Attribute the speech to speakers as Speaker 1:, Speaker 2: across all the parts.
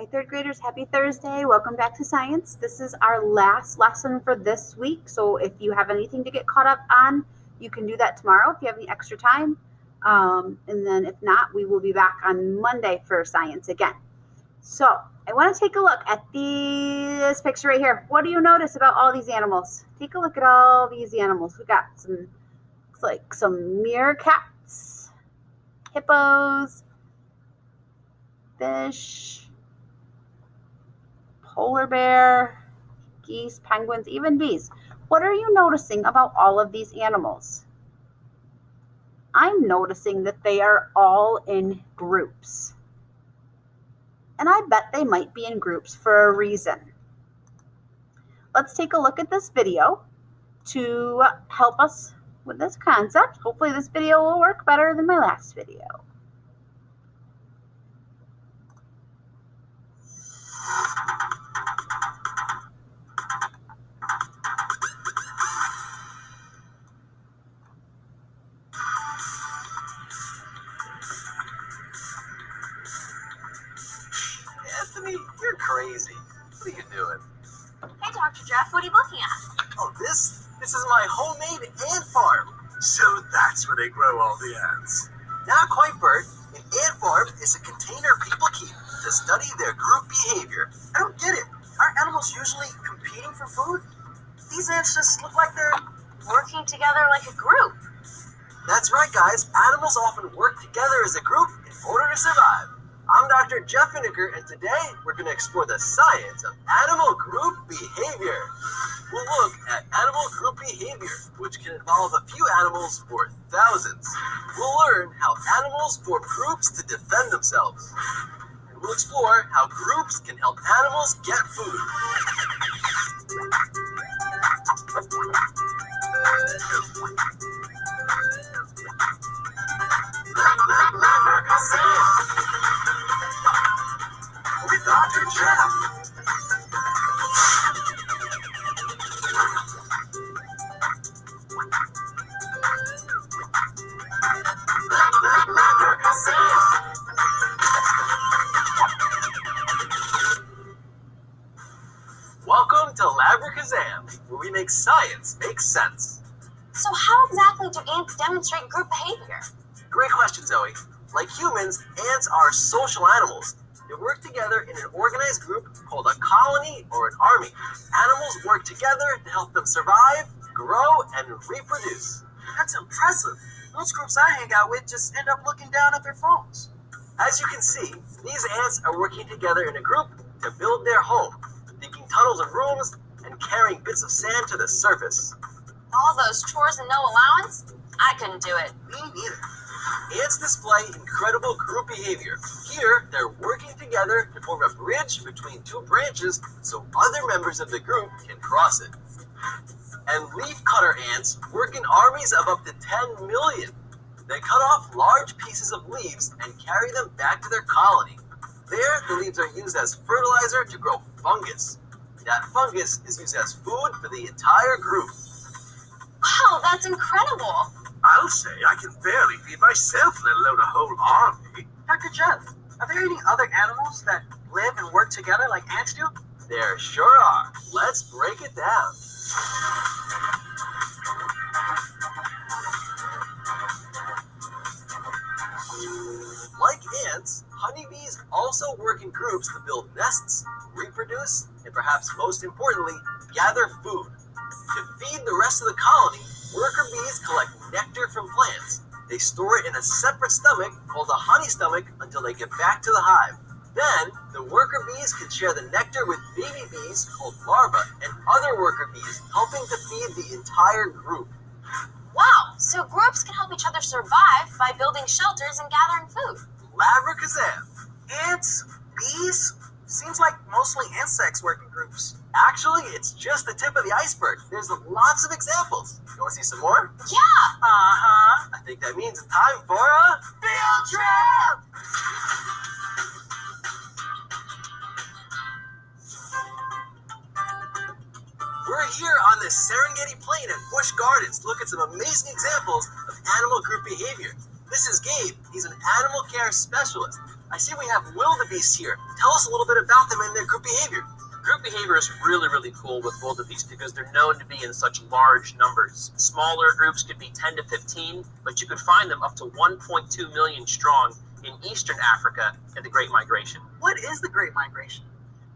Speaker 1: Hi, third graders. Happy Thursday. Welcome back to science. This is our last lesson for this week. So if you have anything to get caught up on, you can do that tomorrow if you have any extra time. And then if not, we will be back on Monday for science again. So I want to take a look at this picture right here. What do you notice about all these animals? Take a look at all these animals. We got some, looks like some meerkats, hippos, fish, polar bear, geese, penguins, even bees. What are you noticing about all of these animals? I'm noticing that they are all in groups. And I bet they might be in groups for a reason. Let's take a look at this video to help us with this concept. Hopefully this video will work better than my last video.
Speaker 2: Anthony, you're crazy. What are you doing?
Speaker 3: Hey, Dr. Jeff, what are you looking at?
Speaker 2: Oh, this is my homemade ant farm.
Speaker 4: So that's where they grow all the ants.
Speaker 2: Not quite, Bert. An ant farm is a container people keep to study their group behavior. I don't get it. Aren't animals usually competing for food? These ants just look like they're...
Speaker 3: Working together like a group.
Speaker 2: That's right, guys. Animals often work together as a group in order to survive. I'm Dr. Jeff Vinegar, and today we're going to explore the science of animal group behavior. We'll look at animal group behavior, which can involve a few animals or thousands. We'll learn how animals form groups to defend themselves. And we'll explore how groups can help animals get food. With Dr. Jeff. Welcome to Labracazam, where we make science make sense.
Speaker 3: So how exactly do ants demonstrate group behavior?
Speaker 2: Great question, Zoe. Like humans, ants are social animals. They work together in an organized group called a colony or an army. Animals work together to help them survive, grow, and reproduce.
Speaker 5: That's impressive. Those groups I hang out with just end up looking down at their phones.
Speaker 2: As you can see, these ants are working together in a group to build their home, digging tunnels and rooms, and carrying bits of sand to the surface.
Speaker 3: All those chores and no allowance? I couldn't do it.
Speaker 2: Me neither. Ants display incredible group behavior. Here, they're working together to form a bridge between two branches so other members of the group can cross it. And leafcutter ants work in armies of up to 10 million. They cut off large pieces of leaves and carry them back to their colony. There, the leaves are used as fertilizer to grow fungus. That fungus is used as food for the entire group.
Speaker 3: Wow, that's incredible.
Speaker 4: I'll say I can barely feed myself, let alone a whole army.
Speaker 5: Dr. Jeff, are there any other animals that live and work together like ants do?
Speaker 2: There sure are. Let's break it down. Like ants, honeybees also work in groups to build nests, reproduce, and perhaps most importantly, gather food. To feed the rest of the colony, worker bees collect nectar from plants. They store it in a separate stomach called a honey stomach until they get back to the hive. Then, the worker bees can share the nectar with baby bees called larvae and other worker bees, helping to feed the entire group.
Speaker 3: Wow, so groups can help each other survive by building shelters and gathering food.
Speaker 2: Labracazam.
Speaker 5: Ants? Bees? Seems like mostly insects work in groups.
Speaker 2: Actually, it's just the tip of the iceberg. There's lots of examples. You want to see some more?
Speaker 3: Yeah.
Speaker 5: Uh-huh.
Speaker 2: I think that means it's time for a
Speaker 5: Field trip!
Speaker 2: We're here on the Serengeti Plain at Busch Gardens to look at some amazing examples of animal group behavior. This is Gabe. He's an animal care specialist. I see we have wildebeest here. Tell us a little bit about them and their group behavior.
Speaker 6: Group behavior is really, really cool with wildebeest because they're known to be in such large numbers. Smaller groups could be 10 to 15, but you could find them up to 1.2 million strong in eastern Africa at the Great Migration.
Speaker 5: What is the Great Migration?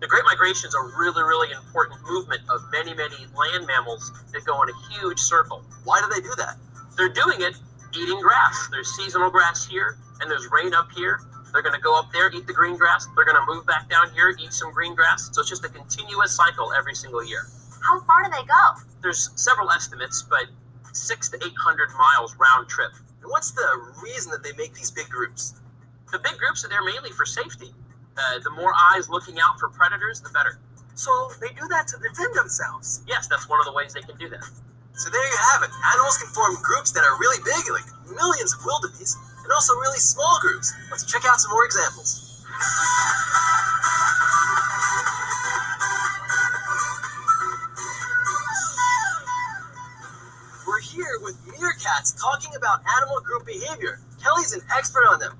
Speaker 6: The Great Migration is a really, really important movement of many, many land mammals that go in a huge circle.
Speaker 2: Why do they do that?
Speaker 6: They're doing it eating grass. There's seasonal grass here, and there's rain up here. They're going to go up there, eat the green grass. They're going to move back down here, eat some green grass. So it's just a continuous cycle every single year.
Speaker 3: How far do they go?
Speaker 6: There's several estimates, but 600 to 800 miles round trip.
Speaker 2: And what's the reason that they make these big groups?
Speaker 6: The big groups are there mainly for safety. The more eyes looking out for predators, the better.
Speaker 5: So they do that to defend themselves.
Speaker 6: Yes, that's one of the ways they can do that.
Speaker 2: So there you have it. Animals can form groups that are really big, like millions of wildebeest, and also really small groups. Let's check out some more examples. We're here with meerkats talking about animal group behavior. Kelly's an expert on them.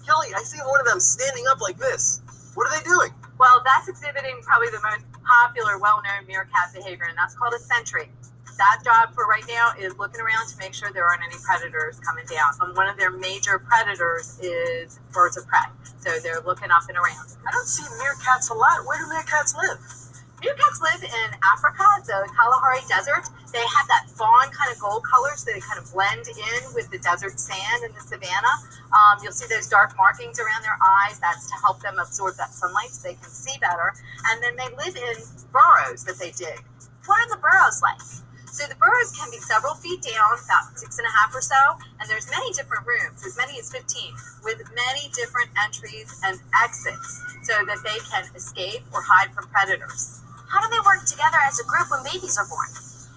Speaker 2: Kelly, I see one of them standing up like this. What are they doing?
Speaker 7: Well, that's exhibiting probably the most popular, well-known meerkat behavior, and that's called a sentry. That job for right now is looking around to make sure there aren't any predators coming down. One of their major predators is birds of prey, so they're looking up and around.
Speaker 5: I don't see meerkats a lot. Where do meerkats live?
Speaker 7: Meerkats live in Africa, the Kalahari Desert. They have that fawn kind of gold color, so they kind of blend in with the desert sand and the savanna. You'll see those dark markings around their eyes. That's to help them absorb that sunlight so they can see better. And then they live in burrows that they dig.
Speaker 3: What are the burrows like?
Speaker 7: So the burrows can be several feet down, about 6.5 or so, and there's many different rooms, as many as 15, with many different entries and exits so that they can escape or hide from predators.
Speaker 3: How do they work together as a group when babies are born?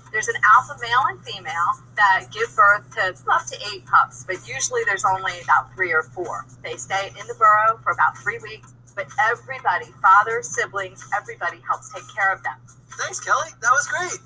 Speaker 7: There's an alpha male and female that give birth to up to 8 pups, but usually there's only about 3 or 4. They stay in the burrow for about 3 weeks, but everybody, father, siblings, everybody helps take care of them.
Speaker 2: Thanks, Kelly. That was great.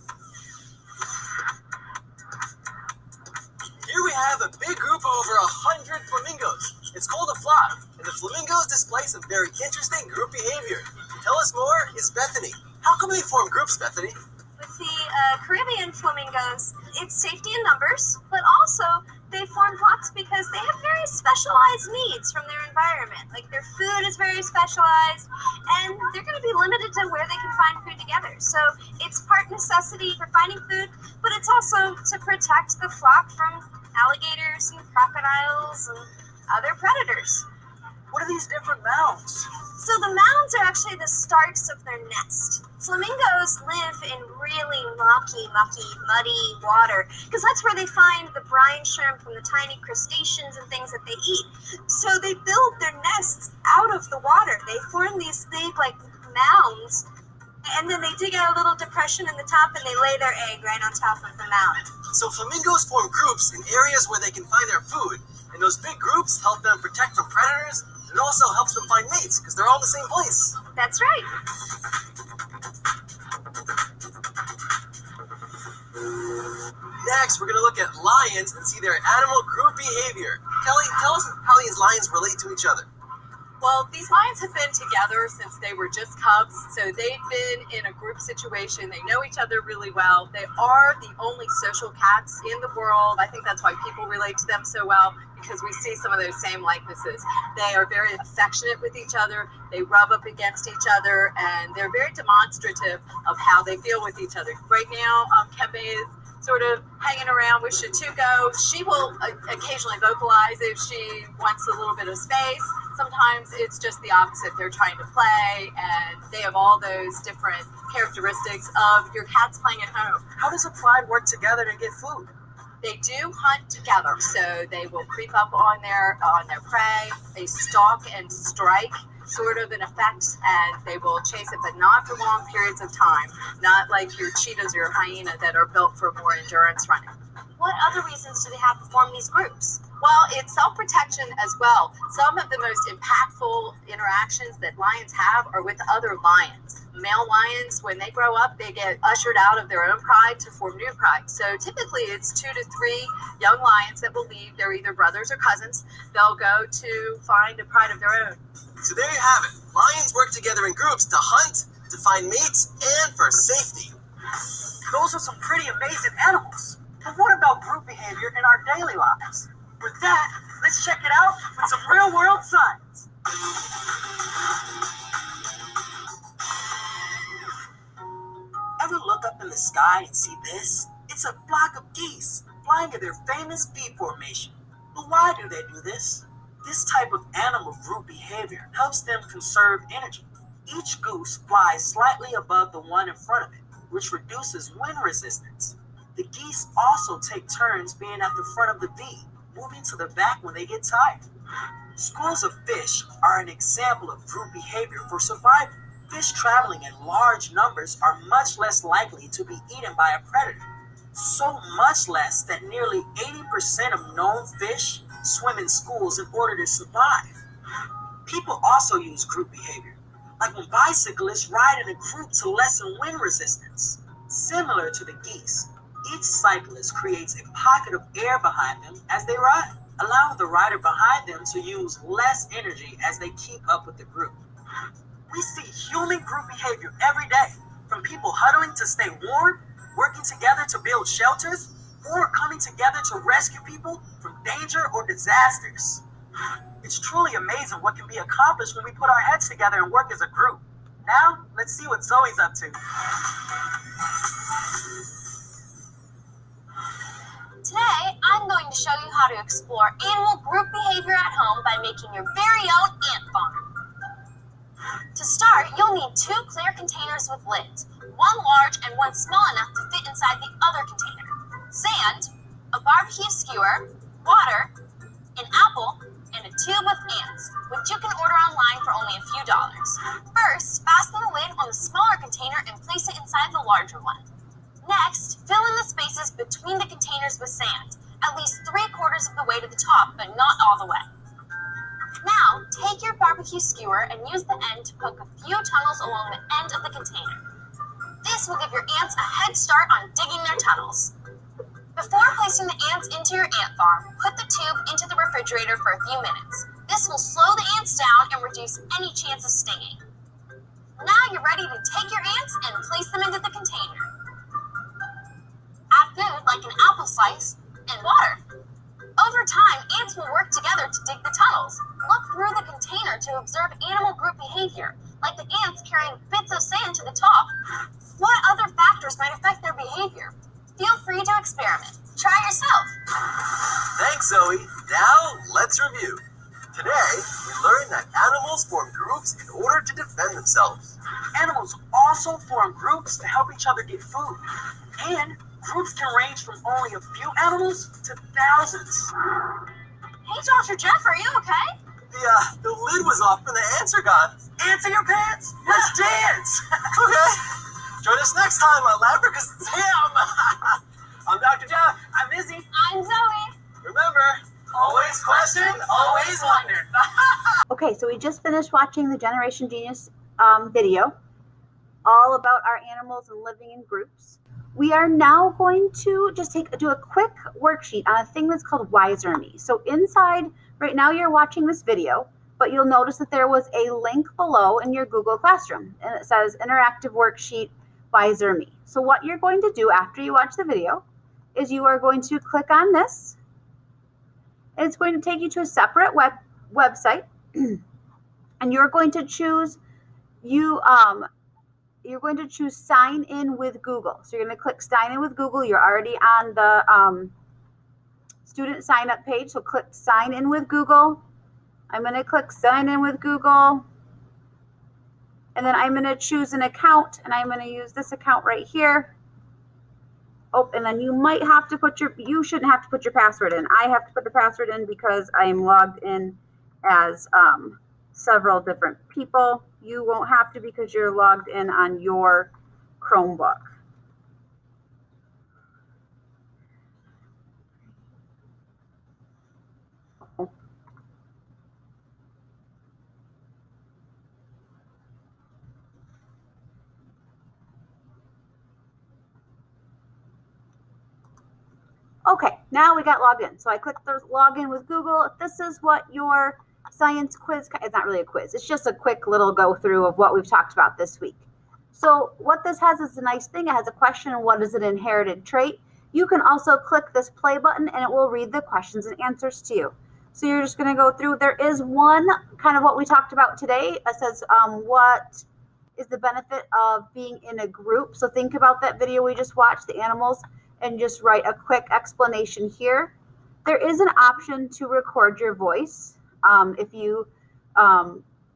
Speaker 2: Here we have a big group of over 100 flamingos. It's called a flock, and the flamingos display some very interesting group behavior. Tell us more is Bethany. How come they form groups, Bethany?
Speaker 3: With the Caribbean flamingos, it's safety in numbers, but also they form flocks because they have very specialized needs from their environment. Like their food is very specialized, and they're going to be limited to where they can find food together. So it's part necessity for finding food, but it's also to protect the flock from alligators and crocodiles and other predators.
Speaker 5: What are these different mounds?
Speaker 3: So the mounds are actually the starts of their nest. Flamingos live in really mucky, muddy water because that's where they find the brine shrimp from the tiny crustaceans and things that they eat. So they build their nests out of the water. They form these big like mounds, and then they dig out a little depression in the top and they lay their egg right on top of the mound.
Speaker 2: So flamingos form groups in areas where they can find their food, and those big groups help them protect from predators, and it also helps them find mates because they're all in the same place.
Speaker 3: That's right.
Speaker 2: Next, we're going to look at lions and see their animal group behavior. Kelly, tell us how these lions relate to each other.
Speaker 7: Well, these lions have been together since they were just cubs, so they've been in a group situation. They know each other really well. They are the only social cats in the world. I think that's why people relate to them so well, because we see some of those same likenesses. They are very affectionate with each other. They rub up against each other, and they're very demonstrative of how they feel with each other. Right now, Kempe is sort of hanging around with Shatuko. She will occasionally vocalize if she wants a little bit of space. Sometimes it's just the opposite. They're trying to play, and they have all those different characteristics of your cats playing at home.
Speaker 5: How does a pride work together to get food?
Speaker 7: They do hunt together, so they will creep up on their prey. They stalk and strike, sort of in effect, and they will chase it, but not for long periods of time. Not like your cheetahs or your hyena that are built for more endurance running.
Speaker 3: What other reasons do they have to form these groups?
Speaker 7: Well, it's self-protection as well. Some of the most impactful interactions that lions have are with other lions. male lions, when they grow up, they get ushered out of their own pride to form new pride. So typically it's 2 to 3 young lions that will leave. They're either brothers or cousins. They'll go to find a pride of their own.
Speaker 2: So there you have it. Lions work together in groups to hunt, to find mates, and for safety.
Speaker 5: Those are some pretty amazing animals. But what about group behavior in our daily lives? With that, let's check it out with some real-world science. Ever look up in the sky and see this? It's a flock of geese flying in their famous V formation. But why do they do this? This type of animal group behavior helps them conserve energy. Each goose flies slightly above the one in front of it, which reduces wind resistance. The geese also take turns being at the front of the V, moving to the back when they get tired. Schools of fish are an example of group behavior for survival. Fish traveling in large numbers are much less likely to be eaten by a predator. So much less that nearly 80% of known fish swim in schools in order to survive. People also use group behavior, like when bicyclists ride in a group to lessen wind resistance. Similar to the geese, each cyclist creates a pocket of air behind them as they ride, allowing the rider behind them to use less energy as they keep up with the group. We see human group behavior every day, from people huddling to stay warm, working together to build shelters, or coming together to rescue people from danger or disasters. It's truly amazing what can be accomplished when we put our heads together and work as a group. Now, let's see what Zoe's up to.
Speaker 3: Today, I'm going to show you how to explore animal group behavior at home by making your very own ant farm. To start, you'll need 2 clear containers with lids, one large and one small enough to fit inside the other container, sand, a barbecue skewer, water, an apple, and a tube with ants, which you can order online for only a few dollars. First, fasten the lid on the smaller container and place it inside the larger one. Next, fill in the spaces between the containers with sand, at least 3/4 of the way to the top, but not all the way. Now, take your barbecue skewer and use the end to poke a few tunnels along the end of the container. This will give your ants a head start on digging their tunnels. Before placing the ants into your ant farm, put the tube into the refrigerator for a few minutes. This will slow the ants down and reduce any chance of stinging. Now you're ready to take your ants and place them into the container. Add food like an apple slice and water. Over time, ants will work together to dig the tunnels. Look through the container to observe animal group behavior, like the ants carrying bits of sand to the top. What other factors might affect their behavior? Feel free to experiment. Try yourself.
Speaker 2: Thanks, Zoe. Now, let's review. Today, we learned that animals form groups in order to defend themselves.
Speaker 5: Animals also form groups to help each other get food. And groups can range from only a few animals to thousands.
Speaker 3: Hey, Dr. Jeff, are you okay?
Speaker 2: The lid was off and the ants are gone.
Speaker 5: Ants in your pants? Let's dance!
Speaker 2: Okay. Join us next time on Labracus I'm Dr. Jeff.
Speaker 5: I'm Izzy.
Speaker 3: I'm Zoe.
Speaker 2: Remember, always question, always wonder.
Speaker 1: Okay, so we just finished watching the Generation Genius video, all about our animals and living in groups. We are now going to just do a quick worksheet on a thing that's called Wiser Me. So inside, right now you're watching this video, but you'll notice that there was a link below in your Google Classroom, and it says Interactive Worksheet Wiser Me. So what you're going to do after you watch the video is you are going to click on this. It's going to take you to a separate website, and you're going to choose sign in with Google. So you're going to click sign in with Google. You're already on the student sign up page. So click sign in with Google. I'm going to click sign in with Google. And then I'm going to choose an account, and I'm going to use this account right here. Oh, and then you might have to you shouldn't have to put your password in. I have to put the password in because I am logged in as several different people. You won't have to because you're logged in on your Chromebook. Okay, now we got logged in. So I clicked the login with Google. This is what your science quiz, it's not really a quiz, it's just a quick little go through of what we've talked about this week. So what this has is a nice thing. It has a question, what is an inherited trait? You can also click this play button and it will read the questions and answers to you. So you're just going to go through. There is one kind of what we talked about today. It says, what is the benefit of being in a group? So think about that video we just watched, the animals, and just write a quick explanation here. There is an option to record your voice. If you,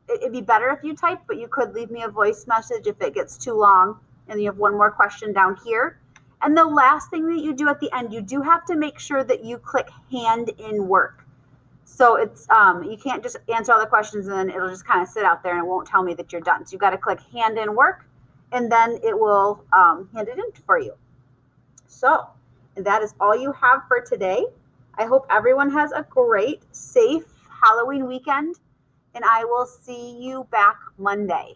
Speaker 1: it'd be better if you type, but you could leave me a voice message if it gets too long. And you have one more question down here. And the last thing that you do at the end, you do have to make sure that you click hand in work. So it's you can't just answer all the questions and then it'll just kind of sit out there and it won't tell me that you're done. So you got to click hand in work, and then it will hand it in for you. So that is all you have for today. I hope everyone has a great, safe Halloween weekend, and I will see you back Monday.